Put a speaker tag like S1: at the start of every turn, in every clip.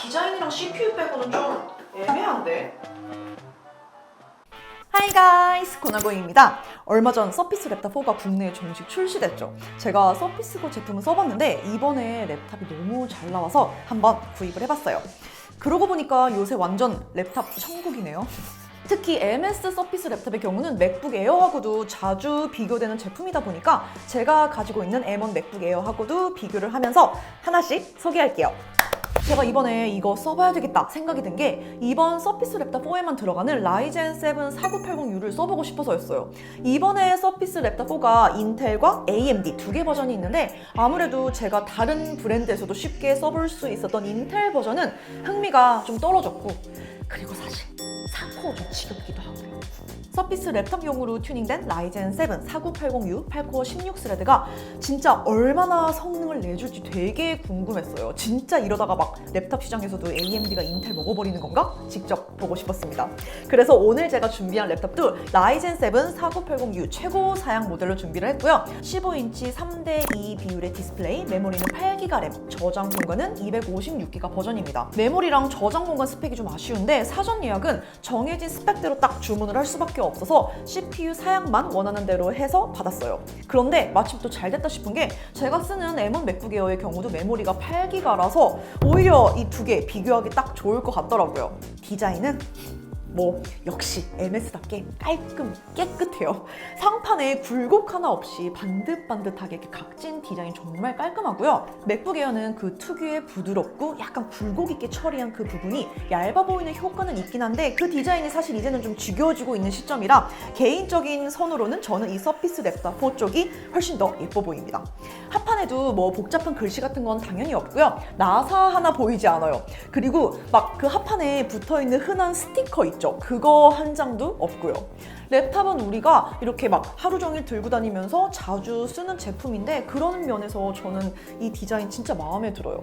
S1: 디자인이랑 CPU 빼고는 좀 애매한데?
S2: 하이 가이스, 고나고입니다. 얼마 전 서피스 랩탑 4가 국내에 정식 출시됐죠. 제가 서피스 4 제품을 써봤는데 이번에 랩탑이 너무 잘 나와서 한번 구입을 해봤어요. 그러고 보니까 요새 완전 랩탑 천국이네요. 특히 MS 서피스 랩탑의 경우는 맥북 에어하고도 자주 비교되는 제품이다 보니까 제가 가지고 있는 M1 맥북 에어하고도 비교를 하면서 하나씩 소개할게요. 제가 이번에 이거 써봐야 되겠다 생각이 든 게 이번 서피스 랩탑 4에만 들어가는 라이젠 7 4980U를 써보고 싶어서였어요. 이번에 서피스 랩탑 4가 인텔과 AMD 두 개 버전이 있는데 아무래도 제가 다른 브랜드에서도 쉽게 써볼 수 있었던 인텔 버전은 흥미가 좀 떨어졌고, 그리고 사실 4코어 좀 지겹기도 하고요. 서피스 랩탑용으로 튜닝된 라이젠 7 4980U 8코어 16스레드가 진짜 얼마나 성능을 내줄지 되게 궁금했어요. 진짜 이러다가 막 랩탑 시장에서도 AMD가 인텔 먹어버리는 건가? 직접 보고 싶었습니다. 그래서 오늘 제가 준비한 랩탑도 라이젠 7 4980U 최고 사양 모델로 준비를 했고요. 15인치 3:2 비율의 디스플레이, 메모리는 8GB 램, 저장 공간은 256GB 버전입니다. 메모리랑 저장 공간 스펙이 좀 아쉬운데 사전 예약은 정해진 스펙대로 딱 주문을 할 수밖에 없어서 CPU 사양만 원하는 대로 해서 받았어요. 그런데 마침 또 잘 됐다 싶은 게 제가 쓰는 M1 맥북 에어의 경우도 메모리가 8GB라서 오히려 이 두 개 비교하기 딱 좋을 것 같더라고요. 디자인은 역시 MS답게 깔끔 깨끗해요. 상판에 굴곡 하나 없이 반듯반듯하게 이렇게 각진 디자인 정말 깔끔하고요. 맥북 에어는 그 특유의 부드럽고 약간 굴곡 있게 처리한 그 부분이 얇아 보이는 효과는 있긴 한데 그 디자인이 사실 이제는 좀 지겨워지고 있는 시점이라 개인적인 선호로는 저는 이 서피스 랩탑 4 쪽이 훨씬 더 예뻐 보입니다. 하판에도 복잡한 글씨 같은 건 당연히 없고요. 나사 하나 보이지 않아요. 그리고 막 그 하판에 붙어있는 흔한 스티커 있죠. 그거 한 장도 없고요. 랩탑은 우리가 이렇게 막 하루 종일 들고 다니면서 자주 쓰는 제품인데 그런 면에서 저는 이 디자인 진짜 마음에 들어요.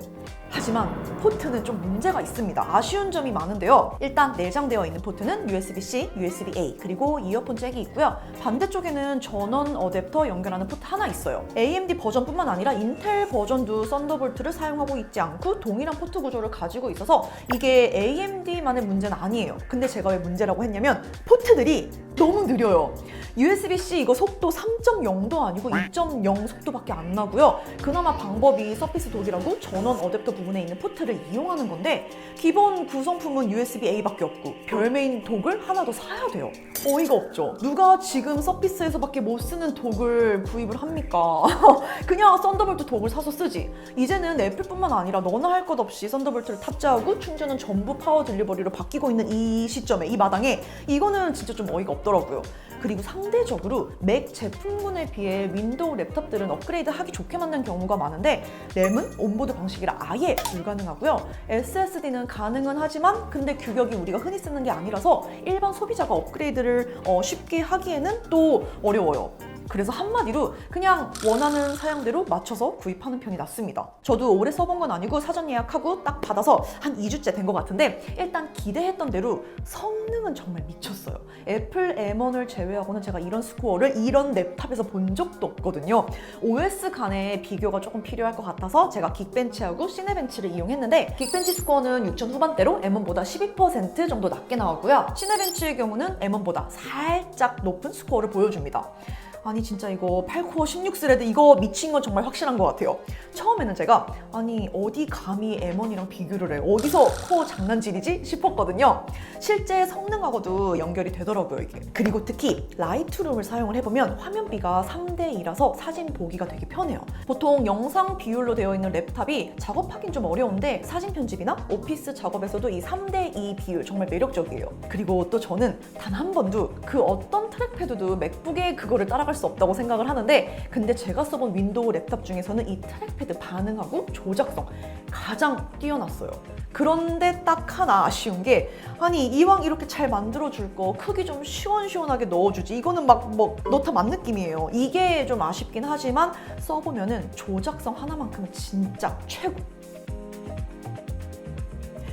S2: 하지만 포트는 좀 문제가 있습니다. 아쉬운 점이 많은데요. 일단 내장되어 있는 포트는 USB-C, USB-A 그리고 이어폰 잭이 있고요. 반대쪽에는 전원 어댑터 연결하는 포트 하나 있어요. AMD 버전뿐만 아니라 인텔 버전도 썬더볼트를 사용하고 있지 않고 동일한 포트 구조를 가지고 있어서 이게 AMD만의 문제는 아니에요. 근데 제가 왜 문제라고 했냐면 포트들이 너무 느려요. USB-C 이거 속도 3.0도 아니고 2.0 속도밖에 안 나고요. 그나마 방법이 서피스 독이라고 전원 어댑터 부분에 있는 포트를 이용하는 건데 기본 구성품은 USB-A밖에 없고 별메인 독을 하나 더 사야 돼요. 어이가 없죠. 누가 지금 서피스에서밖에 못 쓰는 독을 구입을 합니까? 그냥 썬더볼트 독을 사서 쓰지. 이제는 애플뿐만 아니라 너나 할 것 없이 썬더볼트를 탑재하고 충전은 전부 파워 딜리버리로 바뀌고 있는 이 시점에, 이 마당에 이거는 진짜 좀 어이가 없더라고요. 그리고 상대적으로 맥 제품군에 비해 윈도우 랩탑들은 업그레이드 하기 좋게 만든 경우가 많은데 램은 온보드 방식이라 아예 불가능하고요. SSD는 가능은 하지만 근데 규격이 우리가 흔히 쓰는 게 아니라서 일반 소비자가 업그레이드를 쉽게 하기에는 또 어려워요. 그래서 한마디로 그냥 원하는 사양대로 맞춰서 구입하는 편이 낫습니다. 저도 오래 써본 건 아니고 사전 예약하고 딱 받아서 한 2주째 된 것 같은데 일단 기대했던 대로 성능은 정말 미쳤어요. 애플 M1을 제외하고는 제가 이런 스코어를 이런 랩탑에서 본 적도 없거든요. OS 간의 비교가 조금 필요할 것 같아서 제가 긱벤치하고 시네벤치를 이용했는데 긱벤치 스코어는 6,000 후반대로 M1보다 12% 정도 낮게 나왔고요. 시네벤치의 경우는 M1보다 살짝 높은 스코어를 보여줍니다. 아니 진짜 이거 8코어 16스레드 이거 미친 건 정말 확실한 것 같아요. 처음에는 제가 아니 어디 감히 M1이랑 비교를 해, 어디서 코어 장난질이지 싶었거든요. 실제 성능하고도 연결이 되더라고요 이게. 그리고 특히 라이트룸을 사용을 해보면 화면비가 3:2라서 사진 보기가 되게 편해요. 보통 영상 비율로 되어 있는 랩탑이 작업하긴 좀 어려운데 사진 편집이나 오피스 작업에서도 이 3:2 비율 정말 매력적이에요. 그리고 또 저는 단 한 번도 그 어떤 트랙패드도 맥북에 그거를 따라갈 수 없다고 생각을 하는데 근데 제가 써본 윈도우 랩탑 중에서는 이 트랙패드 반응하고 조작성 가장 뛰어났어요. 그런데 딱 하나 아쉬운 게 아니 이왕 이렇게 잘 만들어줄 거 크기 좀 시원시원하게 넣어주지 이거는 막 넣다 만 느낌이에요. 이게 좀 아쉽긴 하지만 써보면은 조작성 하나만큼은 진짜 최고.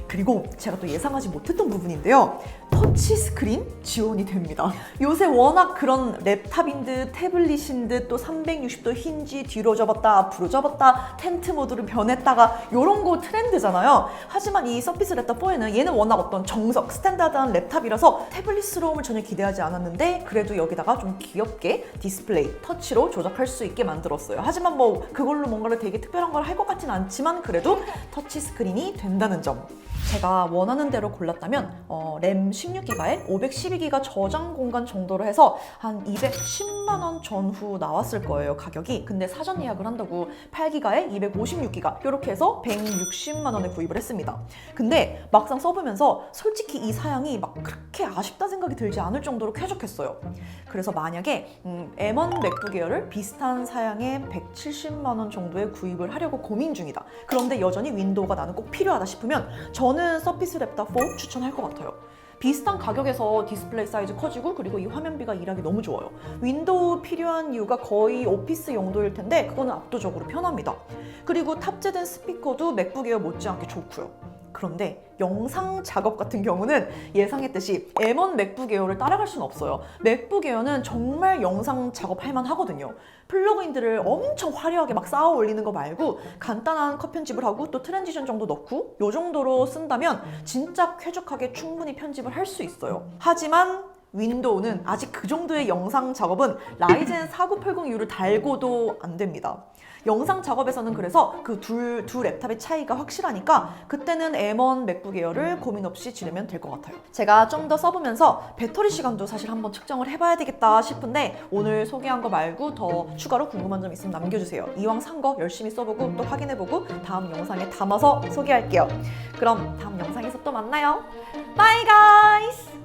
S2: 그리고 제가 또 예상하지 못했던 부분인데요. 터치 스크린 지원이 됩니다. 요새 워낙 그런 랩탑인 듯 태블릿인 듯 또 360도 힌지 뒤로 접었다 앞으로 접었다 텐트 모드로 변했다가 요런 거 트렌드잖아요. 하지만 이 서피스 랩탑 4에는 얘는 워낙 어떤 정석 스탠다드한 랩탑이라서 태블릿스러움을 전혀 기대하지 않았는데 그래도 여기다가 좀 귀엽게 디스플레이 터치로 조작할 수 있게 만들었어요. 하지만 뭐 그걸로 뭔가를 되게 특별한 걸 할 것 같진 않지만 그래도 터치 스크린이 된다는 점. 제가 원하는 대로 골랐다면 램 16기가에 512기가 저장 공간 정도로 해서 한 210만 원 전후 나왔을 거예요, 가격이. 근데 사전 예약을 한다고 8기가에 256기가 이렇게 해서 160만 원에 구입을 했습니다. 근데 막상 써보면서 솔직히 이 사양이 막 그렇게 아쉽다 생각이 들지 않을 정도로 쾌적했어요. 그래서 만약에 M1 맥북 에어를 비슷한 사양의 170만 원 정도에 구입을 하려고 고민 중이다. 그런데 여전히 윈도우가 나는 꼭 필요하다 싶으면 저는 서피스 랩탑 4 추천할 것 같아요. 비슷한 가격에서 디스플레이 사이즈 커지고 그리고 이 화면비가 일하기 너무 좋아요. 윈도우 필요한 이유가 거의 오피스 용도일 텐데 그거는 압도적으로 편합니다. 그리고 탑재된 스피커도 맥북 에어 못지않게 좋고요. 그런데 영상 작업 같은 경우는 예상했듯이 M1 맥북 에어를 따라갈 수는 없어요. 맥북 에어는 정말 영상 작업할 만 하거든요. 플러그인들을 엄청 화려하게 막 쌓아 올리는 거 말고 간단한 컷 편집을 하고 또 트랜지션 정도 넣고 요 정도로 쓴다면 진짜 쾌적하게 충분히 편집을 할 수 있어요. 하지만 윈도우는 아직 그 정도의 영상 작업은 라이젠 4980U를 달고도 안 됩니다. 영상 작업에서는 그래서 그 두 랩탑의 차이가 확실하니까 그때는 M1 맥북 에어를 고민 없이 지르면 될 것 같아요. 제가 좀 더 써보면서 배터리 시간도 사실 한번 측정을 해봐야 되겠다 싶은데 오늘 소개한 거 말고 더 추가로 궁금한 점 있으면 남겨주세요. 이왕 산 거 열심히 써보고 또 확인해보고 다음 영상에 담아서 소개할게요. 그럼 다음 영상에서 또 만나요. 바이 가이스!